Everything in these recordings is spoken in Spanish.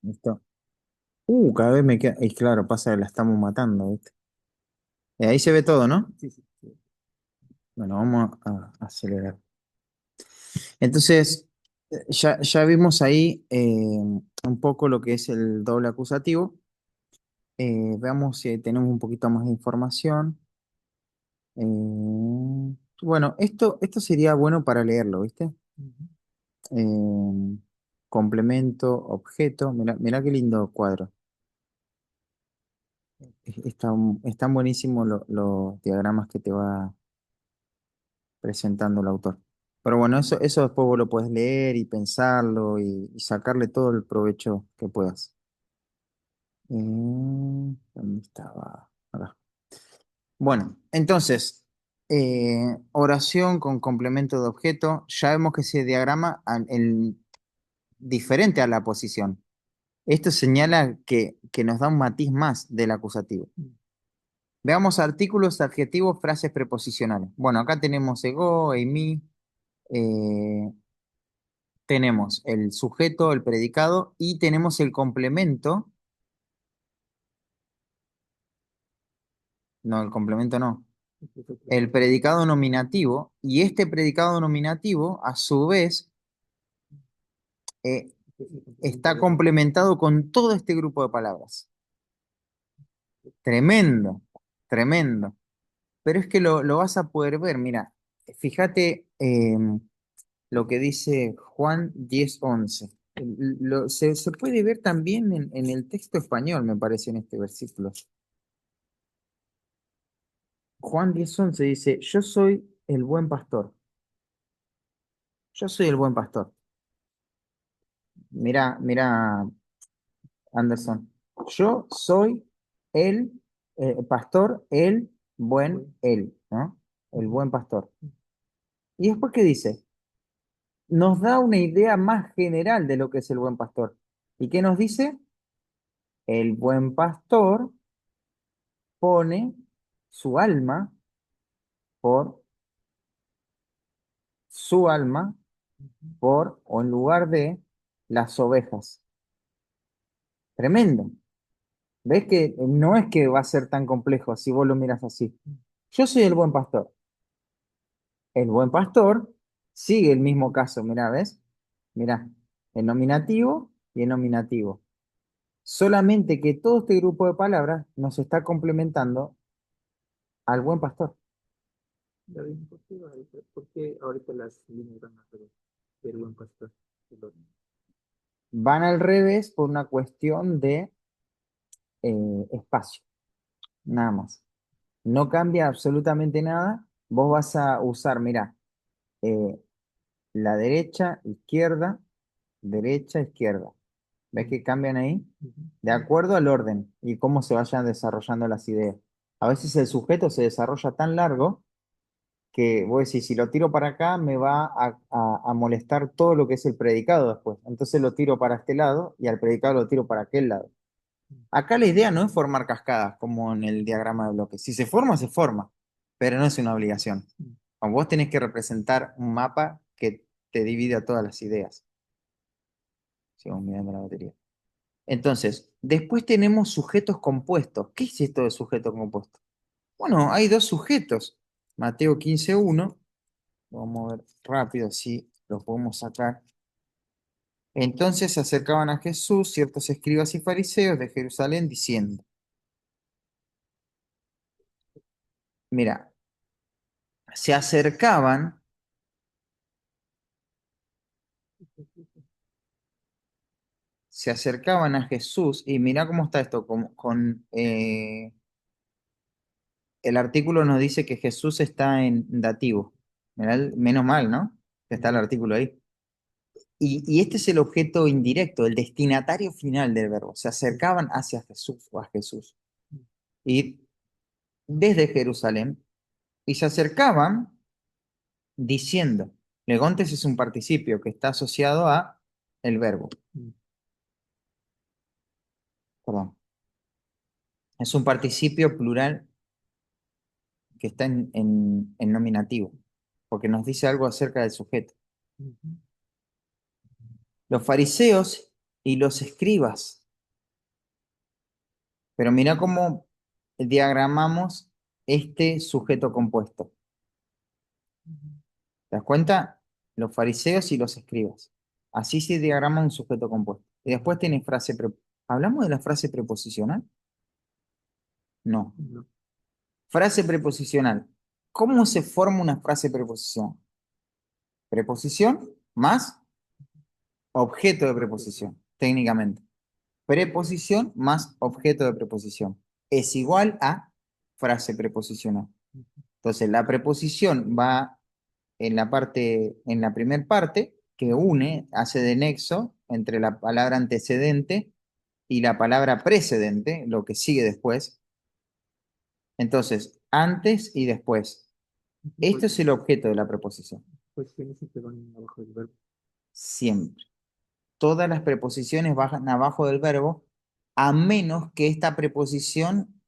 Listo. Cada vez me queda. Y claro, pasa que la estamos matando, ¿viste? Ahí se ve todo, ¿no? Sí, sí, sí. Bueno, vamos a acelerar. Entonces, ya vimos ahí un poco lo que es el doble acusativo. Veamos si tenemos un poquito más de información. Bueno, esto sería bueno para leerlo, ¿viste? Eh, complemento, objeto. Mirá qué lindo cuadro. Están buenísimos los diagramas que te va presentando el autor. Pero bueno, eso después vos lo puedes leer y pensarlo y sacarle todo el provecho que puedas. ¿Dónde estaba? Acá. Bueno, entonces, oración con complemento de objeto. Ya vemos que ese diagrama diferente a la posición. Esto señala que nos da un matiz más del acusativo. Veamos artículos, adjetivos, frases preposicionales. Bueno, acá tenemos ego, mi, eh, tenemos el sujeto, el predicado y tenemos el complemento. No, el complemento no. El predicado nominativo. Y este predicado nominativo, a su vez, eh, está complementado con todo este grupo de palabras. Tremendo, tremendo. Pero es que lo vas a poder ver. Mira, fíjate lo que dice Juan 10:11. Se puede ver también en el texto español, me parece, en este versículo. Juan 10:11 dice, yo soy el buen pastor. Yo soy el buen pastor. Mira, mira, Anderson. Yo soy el pastor, el buen, él, ¿no? El buen pastor. ¿Y después qué dice? Nos da una idea más general de lo que es el buen pastor. ¿Y qué nos dice? El buen pastor pone su alma por su alma por o en lugar de las ovejas. Tremendo. ¿Ves que no es que va a ser tan complejo si vos lo miras así? Yo soy el buen pastor. El buen pastor sigue el mismo caso, mirá, ¿ves? Mirá, el nominativo y el nominativo. Solamente que todo este grupo de palabras nos está complementando al buen pastor. David, por qué ahorita las líneas van a ser buen pastor? Van al revés por una cuestión de espacio, nada más. No cambia absolutamente nada. Vos vas a usar, mirá, eh, la derecha, izquierda. ¿Ves que cambian ahí? De acuerdo al orden y cómo se vayan desarrollando las ideas. A veces el sujeto se desarrolla tan largo que vos decís, si lo tiro para acá, me va a molestar todo lo que es el predicado después. Entonces lo tiro para este lado y al predicado lo tiro para aquel lado. Acá la idea no es formar cascadas como en el diagrama de bloques. Si se forma, se forma, pero no es una obligación. O vos tenés que representar un mapa que te divida todas las ideas. Sigamos mirando la batería. Entonces, después tenemos sujetos compuestos. ¿Qué es esto de sujeto compuesto? Bueno, hay dos sujetos. Mateo 15:1. Lo vamos a ver rápido, así lo podemos sacar. Entonces se acercaban a Jesús ciertos escribas y fariseos de Jerusalén diciendo, mira, se acercaban, se acercaban a Jesús y mira cómo está esto, el artículo nos dice que Jesús está en dativo. Mirá menos mal, ¿no? Que está el artículo ahí. Y este es el objeto indirecto, el destinatario final del verbo. Se acercaban hacia Jesús o a Jesús. Y desde Jerusalén, y se acercaban diciendo. Legontes es un participio que está asociado a el verbo. Perdón. Es un participio plural que está en nominativo, porque nos dice algo acerca del sujeto. Los fariseos y los escribas. Pero mira cómo diagramamos este sujeto compuesto. ¿Te das cuenta? Los fariseos y los escribas. Así se diagrama un sujeto compuesto. Y después tiene frase ¿Hablamos de la frase preposicional? No. No, Frase preposicional. ¿Cómo se forma una frase preposicional? Preposición más objeto de preposición, técnicamente. Preposición más objeto de preposición es igual a frase preposicional. Entonces, la preposición va en la primera parte, que une, hace de nexo entre la palabra antecedente y la palabra precedente, lo que sigue después. Entonces, antes y después. pues, Esto es el objeto de la preposición. pues tiene siempre van abajo del verbo. Siempre. Todas las preposiciones bajan abajo del verbo, a menos que esta preposición,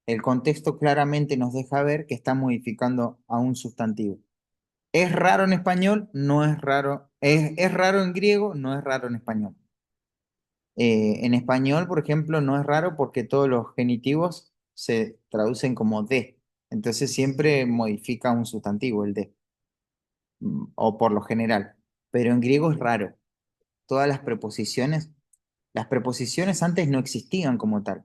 el contexto claramente nos deja ver que está modificando a un sustantivo. Es raro en español, no es raro. Es raro en griego, no es raro en español. En español, por ejemplo, no es raro porque todos los genitivos se traducen como de. Entonces siempre modifica un sustantivo, el de, o por lo general. Pero en griego es raro. Todas las preposiciones antes no existían como tal,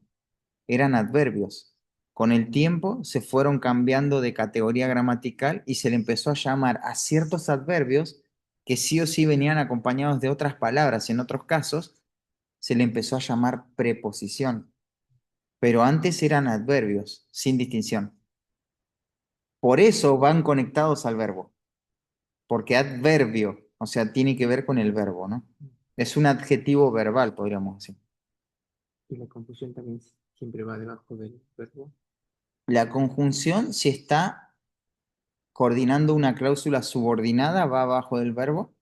eran adverbios. Con el tiempo se fueron cambiando de categoría gramatical y se le empezó a llamar a ciertos adverbios que sí o sí venían acompañados de otras palabras. En otros casos se le empezó a llamar preposición, pero antes eran adverbios, sin distinción. Por eso van conectados al verbo, porque adverbio, o sea, tiene que ver con el verbo, ¿no? Es un adjetivo verbal, podríamos decir. Y la confusión también siempre va debajo del verbo. La conjunción, si está coordinando una cláusula subordinada, va abajo del verbo.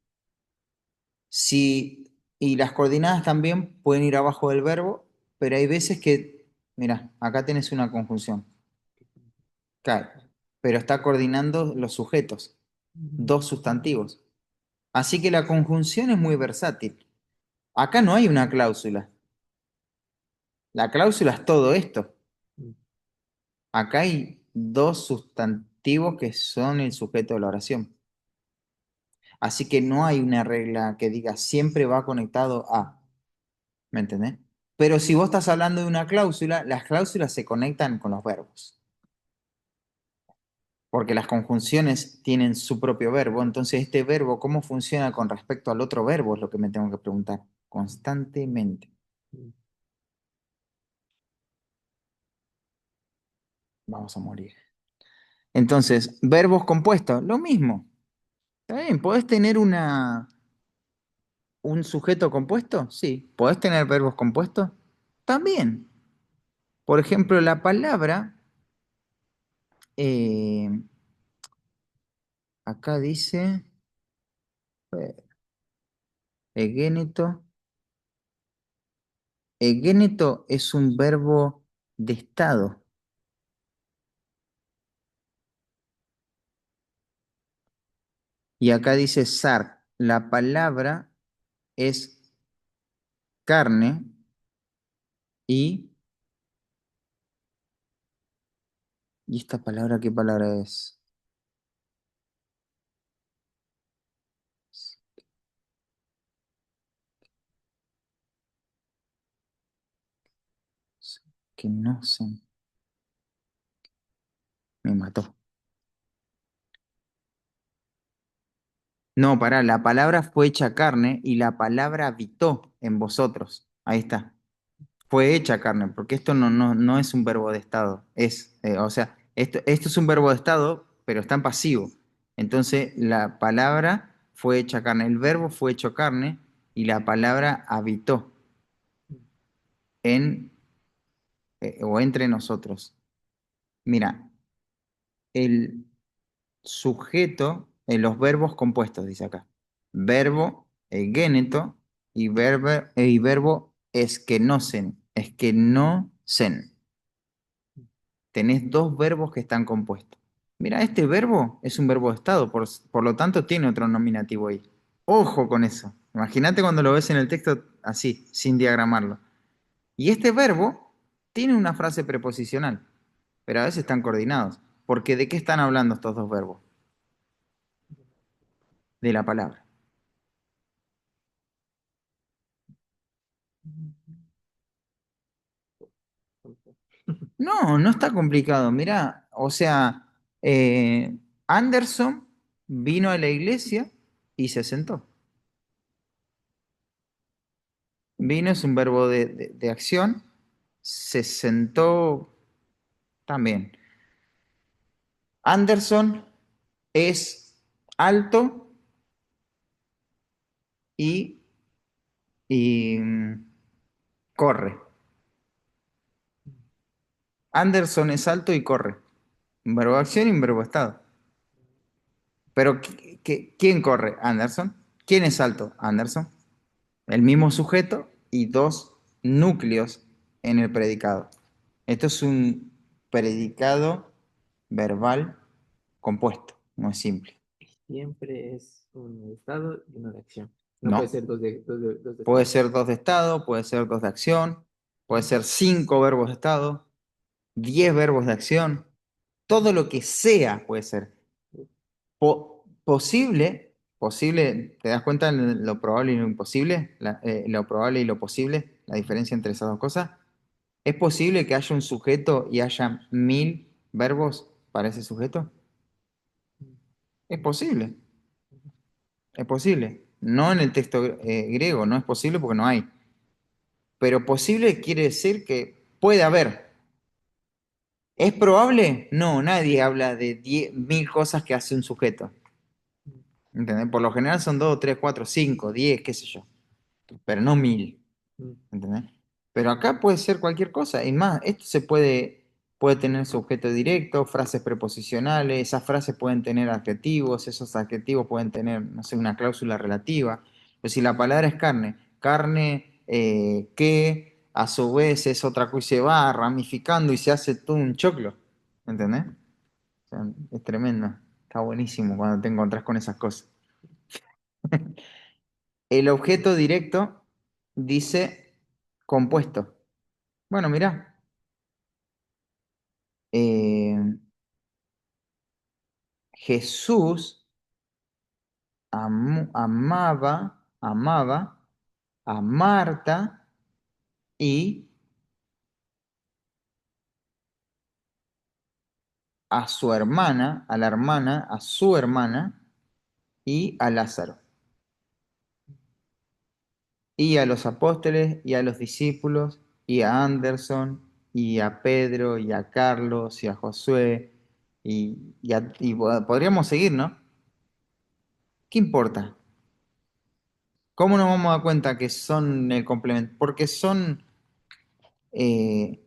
Si, y las coordinadas también pueden ir abajo del verbo, pero hay veces que, mira, acá tienes una conjunción, claro, pero está coordinando los sujetos, Ujú. dos sustantivos. Así que la conjunción es muy versátil. Acá no hay una cláusula. La cláusula es todo esto. Mm. Acá hay dos sustantivos que son el sujeto de la oración. Así que no hay una regla que diga siempre va conectado a, ¿me entendés? Pero si vos estás hablando de una cláusula, las cláusulas se conectan con los verbos, porque las conjunciones tienen su propio verbo. Entonces, este verbo, ¿cómo funciona con respecto al otro verbo? Es lo que me tengo que preguntar constantemente. Mm. Vamos a morir. Entonces, verbos compuestos, lo mismo. ¿Está bien? ¿Podés tener un sujeto compuesto? Sí. ¿Podés tener verbos compuestos? También. Por ejemplo, la palabra, eh, acá dice, egéneto. Egéneto es un verbo de estado. Y acá dice sar. La palabra es carne y... ¿Y esta palabra qué palabra es? Que no sé. Me mató. No, pará, la palabra fue hecha carne y la palabra habitó en vosotros. Ahí está. Fue hecha carne, porque esto no es un verbo de estado. O sea, esto es un verbo de estado, pero está en pasivo. Entonces, la palabra fue hecha carne, el verbo fue hecho carne y la palabra habitó en o entre nosotros. Mira, el sujeto en los verbos compuestos, dice acá. Verbo egéneto y verbo esquenosen. Esquenosen. Tenés dos verbos que están compuestos. Mira, este verbo es un verbo de estado, por lo tanto tiene otro nominativo ahí. Ojo con eso. Imagínate cuando lo ves en el texto así, sin diagramarlo. Y este verbo tiene una frase preposicional, pero a veces están coordinados. Porque ¿de qué están hablando estos dos verbos? De la palabra. No, no está complicado. Mirá, o sea, Anderson vino a la iglesia y se sentó. Vino es un verbo de acción, se sentó también. Anderson es alto y, y corre. Anderson es alto y corre. Un verbo de acción y un verbo de estado. Pero ¿quién corre? Anderson. ¿Quién es alto? Anderson. El mismo sujeto y dos núcleos en el predicado. Esto es un predicado verbal compuesto, no es simple. Siempre es un estado y una de acción. No puede No. ser dos de Puede estado. ser dos de estado, puede ser dos de acción, puede ser cinco verbos de estado, 10 verbos de acción, todo lo que sea puede ser. Posible, ¿te das cuenta de lo probable y lo imposible? Lo probable y lo posible, la diferencia entre esas dos cosas. ¿Es posible que haya un sujeto y haya 1000 verbos para ese sujeto? Es posible, es posible. No en el texto griego, no es posible porque no hay. Pero posible quiere decir que puede haber. ¿Es probable? No, nadie habla de 10.000 cosas que hace un sujeto. ¿Entendés? Por lo general son 2, 3, 4, 5, 10, qué sé yo. Pero no 1000. ¿Entendés? Pero acá puede ser cualquier cosa. Y más, esto puede tener sujeto directo, frases preposicionales, esas frases pueden tener adjetivos, esos adjetivos pueden tener, no sé, una cláusula relativa. Pues si la palabra es carne, carne que a su vez es otra cosa y se va ramificando y se hace todo un choclo. ¿Entendés? O sea, es tremendo. Está buenísimo cuando te encontrás con esas cosas. El objeto directo dice compuesto. Bueno, mirá, eh, Jesús amaba a Marta y a su hermana, a la hermana, a su hermana y a Lázaro. Y a los apóstoles y a los discípulos y a Anderson y a Pedro y a Carlos y a Josué y podríamos seguir, ¿no? ¿Qué importa? ¿Cómo nos vamos a dar cuenta que son el complemento? Porque son, eh,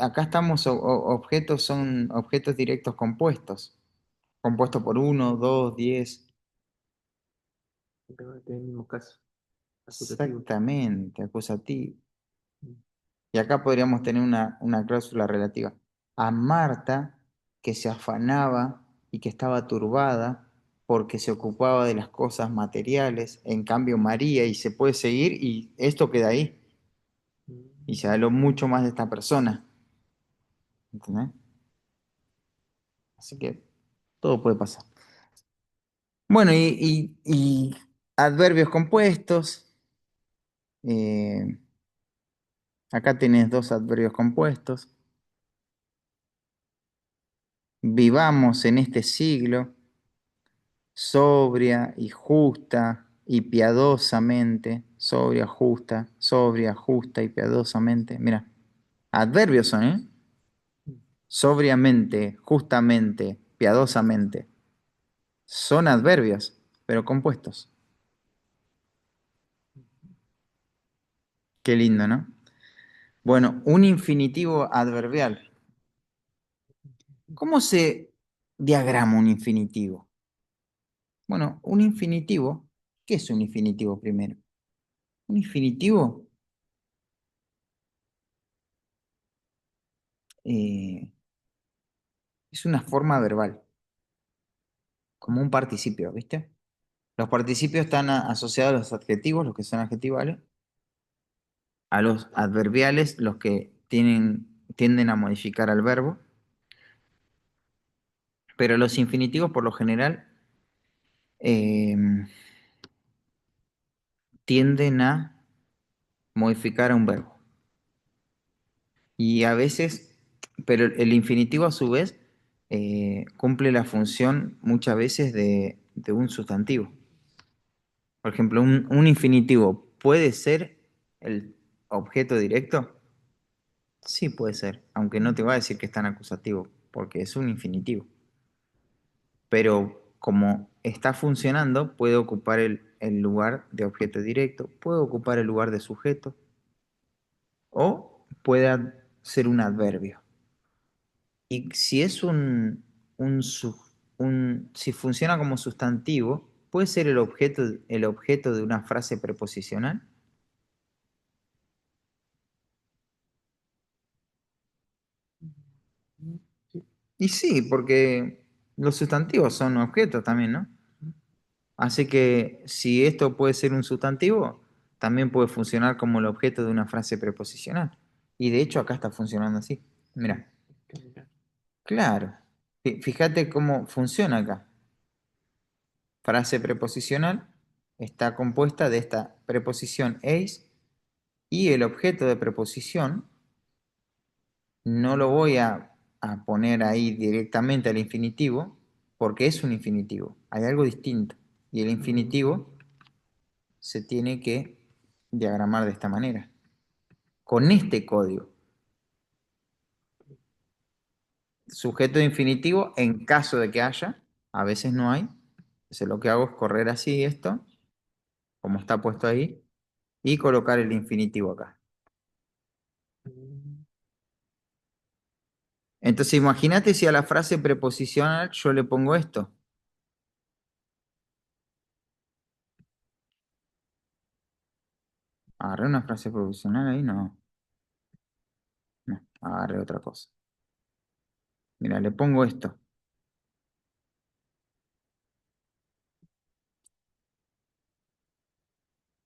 acá estamos, objetos son objetos directos compuestos, compuestos por uno, dos, 10. Pero en el mismo caso, acusativo. Exactamente, acusativo. Y acá podríamos tener una cláusula relativa. A Marta, que se afanaba y que estaba turbada porque se ocupaba de las cosas materiales, en cambio María, y se puede seguir, y esto queda ahí. Y se habló mucho más de esta persona. ¿Entendés? Así que todo puede pasar. Bueno, y adverbios compuestos. eh, Acá tenés dos adverbios compuestos. Vivamos en este siglo sobria y justa y piadosamente. Sobria, justa y piadosamente. Mira, adverbios son, ¿eh? Sobriamente, justamente, piadosamente. Son adverbios, pero compuestos. Qué lindo, ¿no? Bueno, un infinitivo adverbial. ¿Cómo se diagrama un infinitivo? Bueno, un infinitivo, ¿qué es un infinitivo primero? Un infinitivo eh, es una forma verbal, como un participio, ¿viste? Los participios están asociados a los adjetivos, los que son adjetivales, a los adverbiales, los que tienden a modificar al verbo, pero los infinitivos por lo general eh, tienden a modificar a un verbo. Y a veces, pero el infinitivo a su vez cumple la función muchas veces de un sustantivo. Por ejemplo, un infinitivo puede ser el objeto directo. Sí, puede ser, aunque no te va a decir que es tan acusativo, porque es un infinitivo. Pero como está funcionando, puede ocupar el lugar de objeto directo, puede ocupar el lugar de sujeto o puede ser un adverbio. Y si es si funciona como sustantivo, puede ser el objeto de una frase preposicional. Sí. Y sí, porque los sustantivos son objetos también, ¿no? Así que si esto puede ser un sustantivo, también puede funcionar como el objeto de una frase preposicional. Y de hecho acá está funcionando así. Mira, Caminar. claro. Fíjate cómo funciona acá. Frase preposicional está compuesta de esta preposición eis y el objeto de preposición no lo voy a poner ahí directamente al infinitivo porque es un infinitivo. Hay algo distinto. Y el infinitivo se tiene que diagramar de esta manera, con este código. Sujeto de infinitivo en caso de que haya, a veces no hay. Entonces lo que hago es correr así esto, como está puesto ahí, y colocar el infinitivo acá. Mm, Entonces imagínate si a la frase preposicional yo le pongo esto. Agarré una frase preposicional ahí, no, no, agarré otra cosa. Mira, le pongo esto.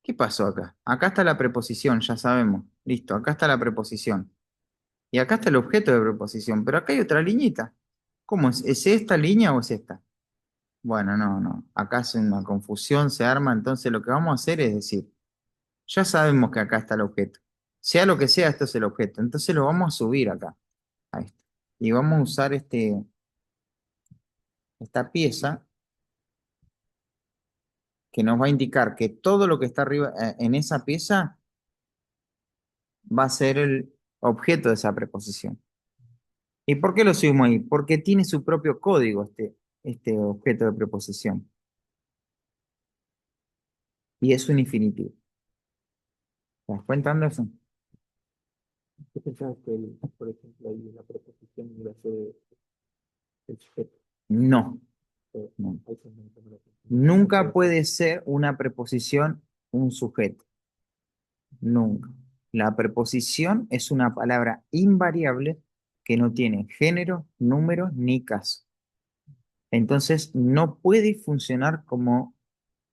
¿Qué pasó acá? Acá está la preposición, ya sabemos. Listo, acá está la preposición. Y acá está el objeto de preposición, pero acá hay otra liñita. ¿Cómo es? ¿Es esta línea o es esta? Bueno, no, no. Acá es una confusión, se arma. Entonces lo que vamos a hacer es decir, ya sabemos que acá está el objeto. Sea lo que sea, esto es el objeto. Entonces lo vamos a subir acá. A esto. Y vamos a usar esta pieza que nos va a indicar que todo lo que está arriba en esa pieza va a ser el objeto de esa preposición. ¿Y por qué lo subimos ahí? Porque tiene su propio código este objeto de preposición. Y es un infinitivo. ¿Te das cuenta, Anderson? Yo pensaba que, por ejemplo, ahí la preposición iba a ser el sujeto, No, pero no. ahí se me llama la atención. No Nunca puede ser. puede ser una preposición un sujeto. Nunca. La preposición es una palabra invariable que no tiene género, número ni caso. Entonces no puede funcionar como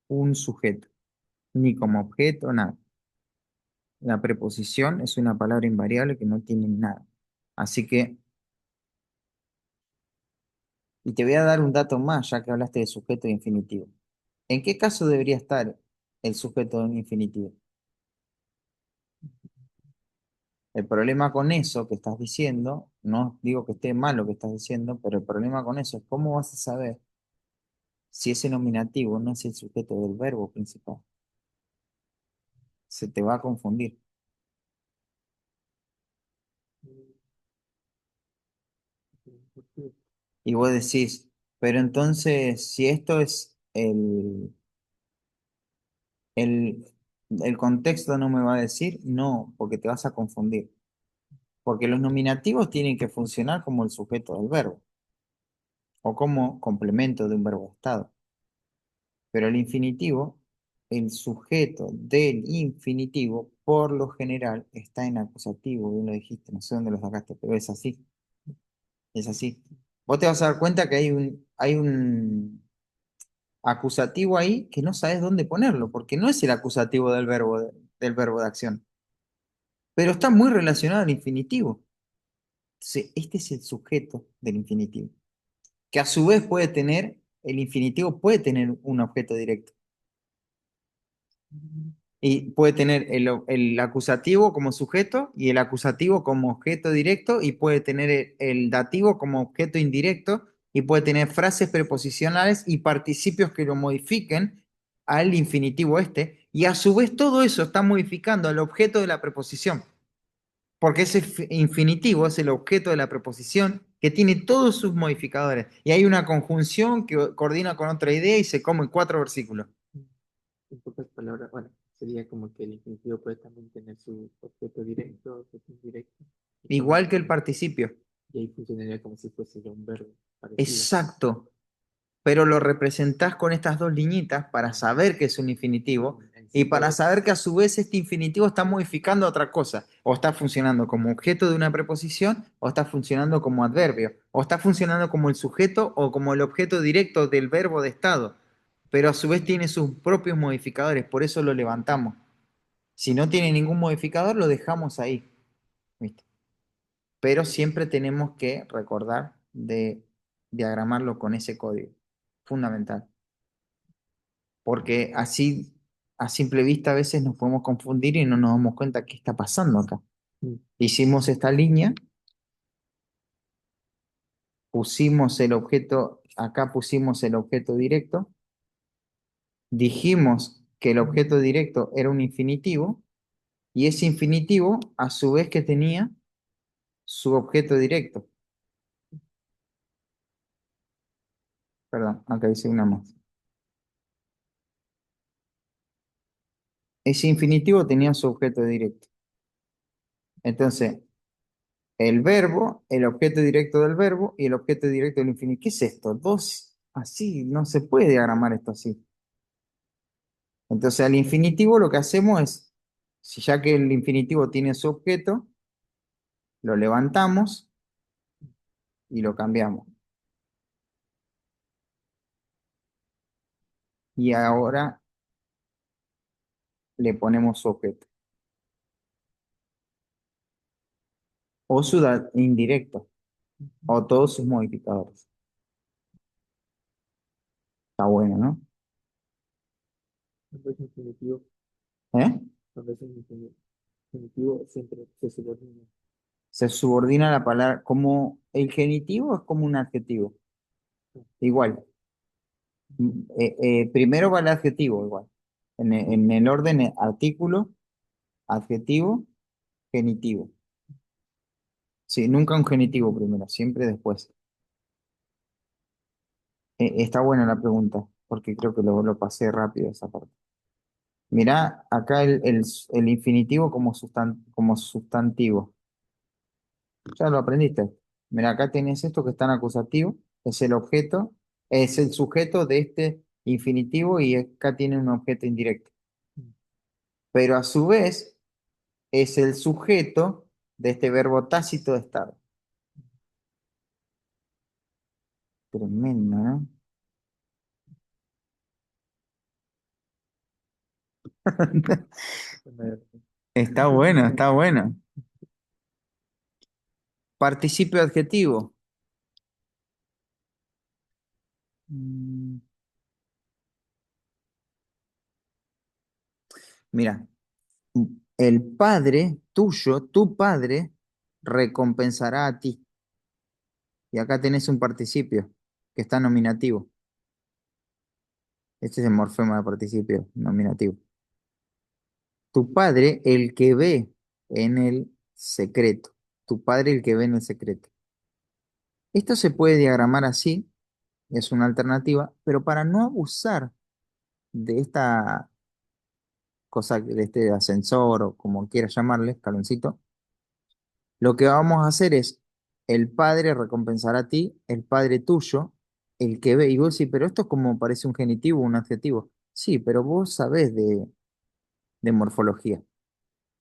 un sujeto, ni como objeto, nada. La preposición es una palabra invariable que no tiene nada. Así que, y te voy a dar un dato más, ya que hablaste de sujeto e infinitivo. ¿En qué caso debería estar el sujeto de un infinitivo? El problema con eso que estás diciendo, no digo que esté mal lo que estás diciendo, pero el problema con eso es cómo vas a saber si ese nominativo no es el sujeto del verbo principal. Se te va a confundir. Y vos decís, pero entonces, si esto es el, el contexto no me va a decir, no, porque te vas a confundir. Porque los nominativos tienen que funcionar como el sujeto del verbo o como complemento de un verbo estado. Pero el infinitivo, el sujeto del infinitivo, por lo general, está en acusativo, bien lo dijiste, no sé dónde lo sacaste, pero es así, es así. Vos te vas a dar cuenta que hay un acusativo ahí que no sabes dónde ponerlo, porque no es el acusativo del verbo de acción, pero está muy relacionado al infinitivo. Entonces, este es el sujeto del infinitivo, que a su vez puede tener, el infinitivo puede tener un objeto directo. Y puede tener el acusativo como sujeto y el acusativo como objeto directo y puede tener el dativo como objeto indirecto y puede tener frases preposicionales y participios que lo modifiquen al infinitivo este y a su vez todo eso está modificando al objeto de la preposición porque ese infinitivo es el objeto de la preposición que tiene todos sus modificadores y hay una conjunción que coordina con otra idea y se come 4 versículos. En pocas palabras, bueno, sería como que el infinitivo puede también tener su objeto directo, objeto indirecto, y, Igual que el participio. y ahí funcionaría como si fuese ya un verbo parecido. Exacto, pero lo representás con estas dos liñitas para saber que es un infinitivo En y sí para todo, saber que a su vez este infinitivo está modificando otra cosa, o está funcionando como objeto de una preposición, o está funcionando como adverbio, o está funcionando como el sujeto o como el objeto directo del verbo de estado, pero a su vez tiene sus propios modificadores, por eso lo levantamos. Si no tiene ningún modificador, lo dejamos ahí, ¿viste? Pero siempre tenemos que recordar de diagramarlo con ese código, fundamental, porque así a simple vista a veces nos podemos confundir y no nos damos cuenta qué está pasando acá. mm, Hicimos esta línea, pusimos el objeto, acá pusimos el objeto directo, dijimos que el objeto directo era un infinitivo y ese infinitivo a su vez que tenía su objeto directo. Perdón, acá dice una más. Ese infinitivo tenía su objeto directo. Entonces, el verbo, el objeto directo del verbo y el objeto directo del infinitivo. ¿Qué es esto? Dos, así, no se puede diagramar esto así. Entonces, al infinitivo lo que hacemos es, si ya que el infinitivo tiene su objeto, lo levantamos y lo cambiamos. Y ahora le ponemos su objeto. O su indirecto, o todos sus modificadores. Está bueno, ¿no? cuando es infinitivo, ¿Eh? cuando es infinitivo siempre se subordina. Se subordina la palabra como el genitivo es como un adjetivo. Igual. Primero va el adjetivo igual. En el orden artículo, adjetivo, genitivo. Sí, nunca un genitivo primero, siempre después. Está buena la pregunta, porque creo que lo pasé rápido esa parte. Mirá acá el infinitivo como sustantivo. Ya lo aprendiste. Mira, acá tenés esto que está en acusativo, es el objeto, es el sujeto de este infinitivo y acá tiene un objeto indirecto. Pero a su vez es el sujeto de este verbo tácito de estar. Tremendo, ¿no? Está bueno, está bueno. Participio adjetivo. Mm, Mira, el padre tuyo, tu padre, recompensará a ti. Y acá tenés un participio que está nominativo. Este es el morfema de participio nominativo. Tu padre, el que ve en el secreto. Tu padre, el que ve en el secreto. Esto se puede diagramar así, es una alternativa, pero para no abusar de esta cosa, de este ascensor o como quieras llamarle, escaloncito, lo que vamos a hacer es, el padre recompensará a ti, el padre tuyo, el que ve, y vos sí, pero esto es como parece un genitivo, un adjetivo. Sí, pero vos sabés de morfología.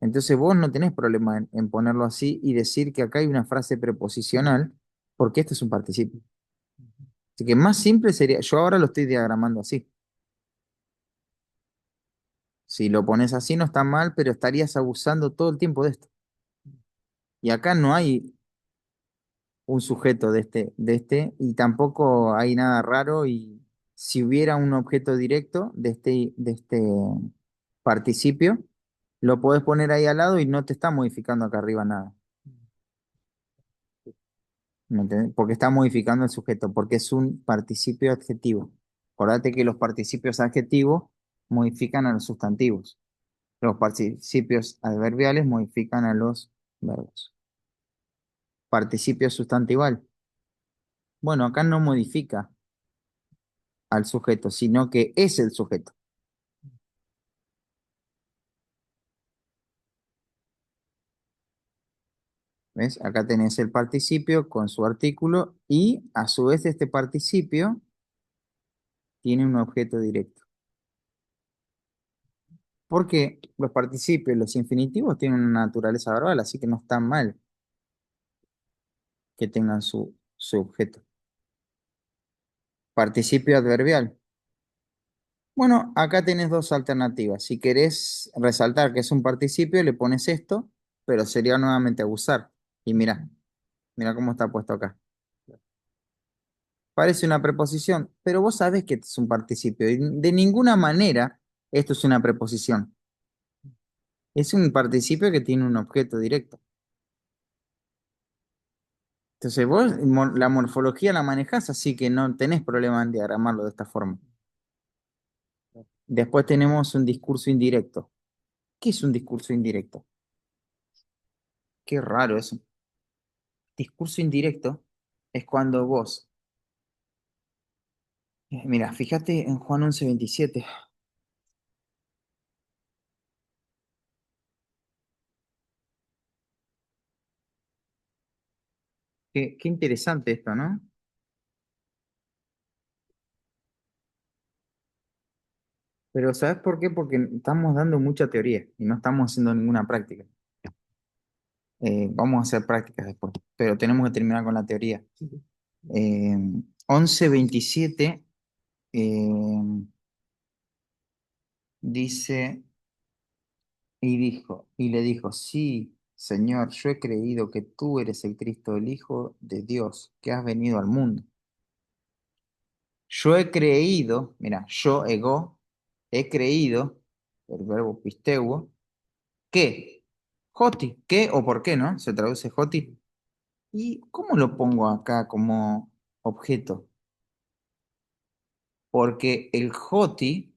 Entonces vos no tenés problema en ponerlo así y decir que acá hay una frase preposicional, porque este es un participio. Así que más simple sería, yo ahora lo estoy diagramando así. Si lo pones así no está mal, pero estarías abusando todo el tiempo de esto. Y acá no hay un sujeto y tampoco hay nada raro. Y si hubiera un objeto directo de este participio, lo podés poner ahí al lado y no te está modificando acá arriba nada. ¿Me entendés? Porque está modificando el sujeto, porque es un participio adjetivo. Acordate que los participios adjetivos modifican a los sustantivos. Los participios adverbiales modifican a los verbos. Participio sustantival. Bueno, acá no modifica al sujeto, sino que es el sujeto. ¿Ves? Acá tenés el participio con su artículo y a su vez este participio tiene un objeto directo. Porque los participios, los infinitivos tienen una naturaleza verbal, así que no está mal que tengan su objeto. Participio adverbial. Bueno, acá tenés dos alternativas. Si querés resaltar que es un participio, le pones esto, pero sería nuevamente abusar. Y mira cómo está puesto acá. Parece una preposición, pero vos sabés que es un participio. Y de ninguna manera esto es una preposición. Es un participio que tiene un objeto directo. Entonces vos la morfología la manejás, así que no tenés problema en diagramarlo de esta forma. Después tenemos un discurso indirecto. ¿Qué es un discurso indirecto? Qué raro eso. Discurso indirecto es cuando vos, mira, fíjate en Juan 11:27. Qué interesante esto, ¿no? Pero ¿sabes por qué? Porque estamos dando mucha teoría y no estamos haciendo ninguna práctica. Vamos a hacer prácticas después, pero tenemos que terminar con la teoría. Eh, 11:27 eh, dice, y le dijo, sí, Señor, yo he creído que tú eres el Cristo, el Hijo de Dios, que has venido al mundo. Yo he creído, mira, yo, ego, he creído, el verbo pisteuo, que, joti, ¿qué o por qué, no? Se traduce joti. ¿Y cómo lo pongo acá como objeto? Porque el joti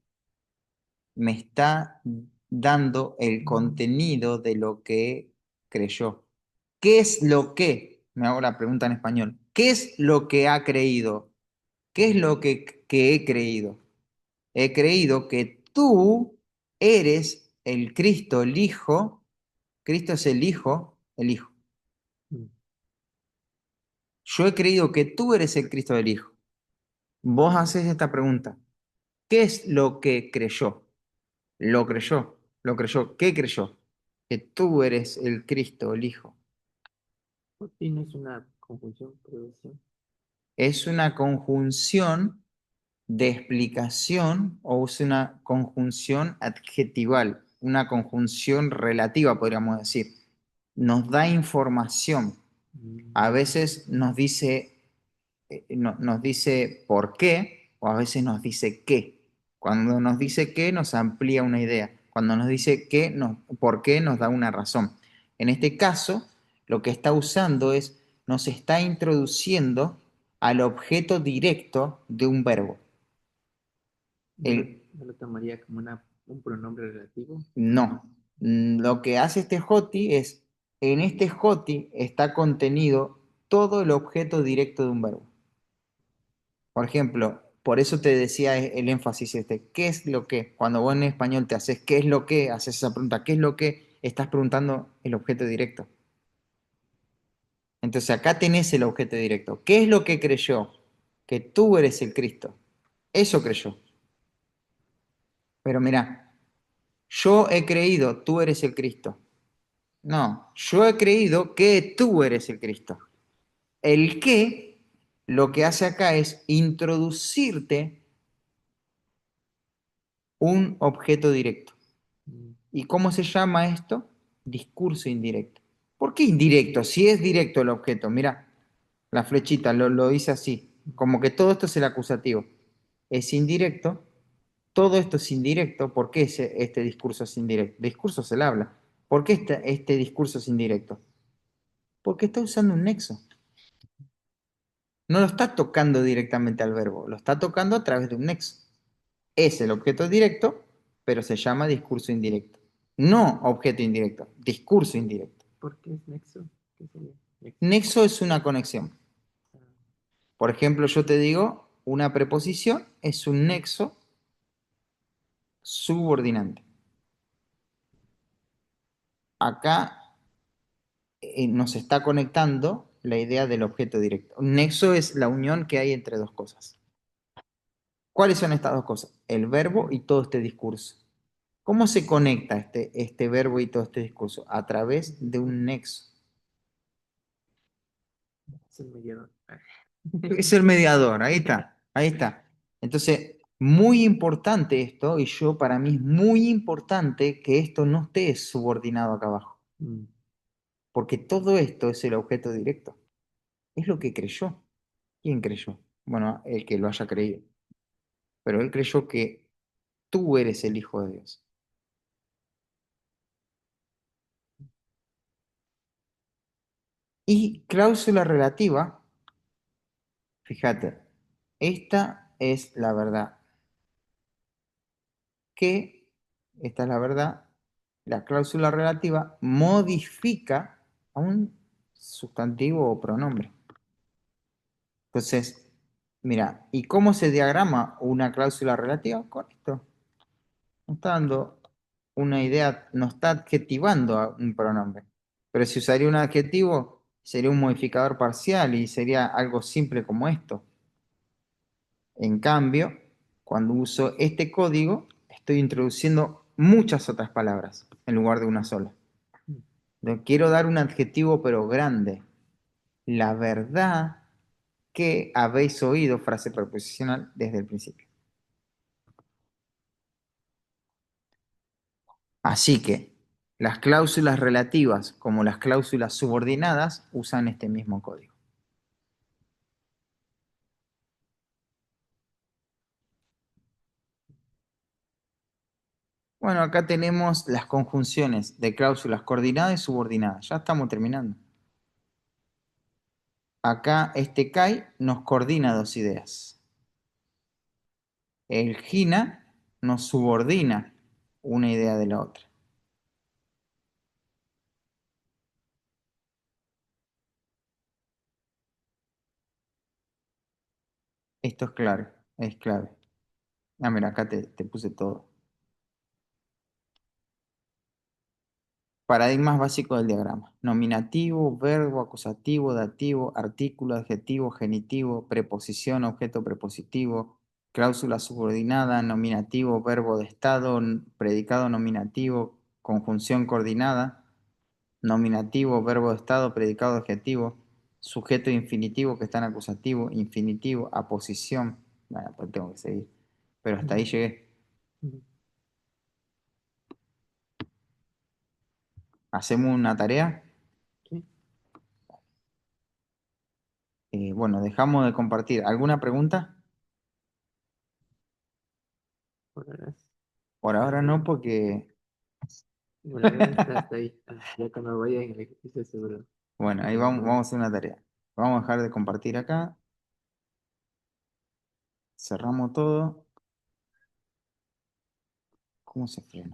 me está dando el contenido de lo que creyó. ¿Qué es lo que? Me hago la pregunta en español. ¿Qué es lo que ha creído? ¿Qué es lo que he creído? He creído que tú eres el Cristo, el Hijo. Cristo es el Hijo, el Hijo. Yo he creído que tú eres el Cristo del Hijo. Vos haces esta pregunta. ¿Qué es lo que creyó? Lo creyó, lo creyó. ¿Qué creyó? Que tú eres el Cristo, el Hijo. Y no es una conjunción, preposición. Es una conjunción de explicación o es una conjunción adjetival, una conjunción relativa, podríamos decir. Nos da información. A veces nos dice, nos dice por qué o a veces nos dice qué. Cuando nos dice qué nos amplía una idea. Cuando nos dice qué, por qué nos da una razón. En este caso, lo que está usando es, nos está introduciendo al objeto directo de un verbo. El, No lo tomaría como un pronombre relativo. no. Lo que hace este joti es, en este joti está contenido todo el objeto directo de un verbo. Por ejemplo, por eso te decía el énfasis este, ¿qué es lo que? Cuando vos en español te haces, ¿qué es lo que? Haces esa pregunta, ¿qué es lo que? Estás preguntando el objeto directo. Entonces acá tenés el objeto directo. ¿Qué es lo que creyó? Que tú eres el Cristo. Eso creyó. Pero mira, yo he creído, tú eres el Cristo. No, yo he creído que tú eres el Cristo. El que lo que hace acá es introducirte un objeto directo. ¿Y cómo se llama esto? Discurso indirecto. ¿Por qué indirecto? Si es directo el objeto, mira, la flechita lo dice así, como que todo esto es el acusativo. Es indirecto, todo esto es indirecto. ¿Por qué este discurso es indirecto? Discurso se le habla. ¿Por qué este discurso es indirecto? Porque está usando un nexo. No lo está tocando directamente al verbo, lo está tocando a través de un nexo. Es el objeto directo, pero se llama discurso indirecto. No objeto indirecto, discurso indirecto. ¿Por qué es nexo? ¿Qué sería? Nexo. Nexo es una conexión. Ah, Por ejemplo, yo te digo, una preposición es un nexo subordinante. Acá nos está conectando la idea del objeto directo. Un nexo es la unión que hay entre dos cosas. ¿Cuáles son estas dos cosas? El verbo y todo este discurso. ¿Cómo se conecta este verbo y todo este discurso? A través de un nexo. es el mediador. Ah. Es el mediador, ahí está, ahí está. Entonces, muy importante esto, y yo para mí es muy importante que esto no esté subordinado acá abajo, Mm, porque todo esto es el objeto directo, es lo que creyó. ¿Quién creyó? Bueno, el que lo haya creído, pero él creyó que tú eres el Hijo de Dios. Y cláusula relativa, fíjate, esta es la verdad, que, esta es la verdad, la cláusula relativa modifica a un sustantivo o pronombre. Entonces, mira, ¿y cómo se diagrama una cláusula relativa? Con esto. Nos está dando una idea, nos está adjetivando a un pronombre. Pero si usaría un adjetivo, sería un modificador parcial y sería algo simple como esto. En cambio, cuando uso este código, estoy introduciendo muchas otras palabras en lugar de una sola. mm. No quiero dar un adjetivo pero grande. La verdad que habéis oído, frase preposicional, desde el principio. Así que las cláusulas relativas como las cláusulas subordinadas usan este mismo código. Bueno, acá tenemos las conjunciones de cláusulas coordinadas y subordinadas. Ya estamos terminando. Acá este CAI nos coordina dos ideas. El GINA nos subordina una idea de la otra. Esto es clave, es clave. Ah, mira, acá te puse todo. Paradigmas básicos del diagrama. Nominativo, verbo, acusativo, dativo, artículo, adjetivo, genitivo, preposición, objeto prepositivo, cláusula subordinada, nominativo, verbo de estado, predicado nominativo, conjunción coordinada, nominativo, verbo de estado, predicado adjetivo, sujeto infinitivo que está en acusativo, infinitivo, aposición. Bueno, pues tengo que seguir. Pero hasta ahí Mm, llegué. mm. Hacemos una tarea. ¿Qué? Bueno, dejamos de compartir. ¿Alguna pregunta? Por ahora, Por ahora no, porque... por ahora está hasta ahí. Ah, ya cuando vaya en el ejercicio seguro. Bueno, ahí Tengo vamos a dudas. hacer una tarea. Vamos a dejar de compartir acá. Cerramos todo. ¿Cómo se frena?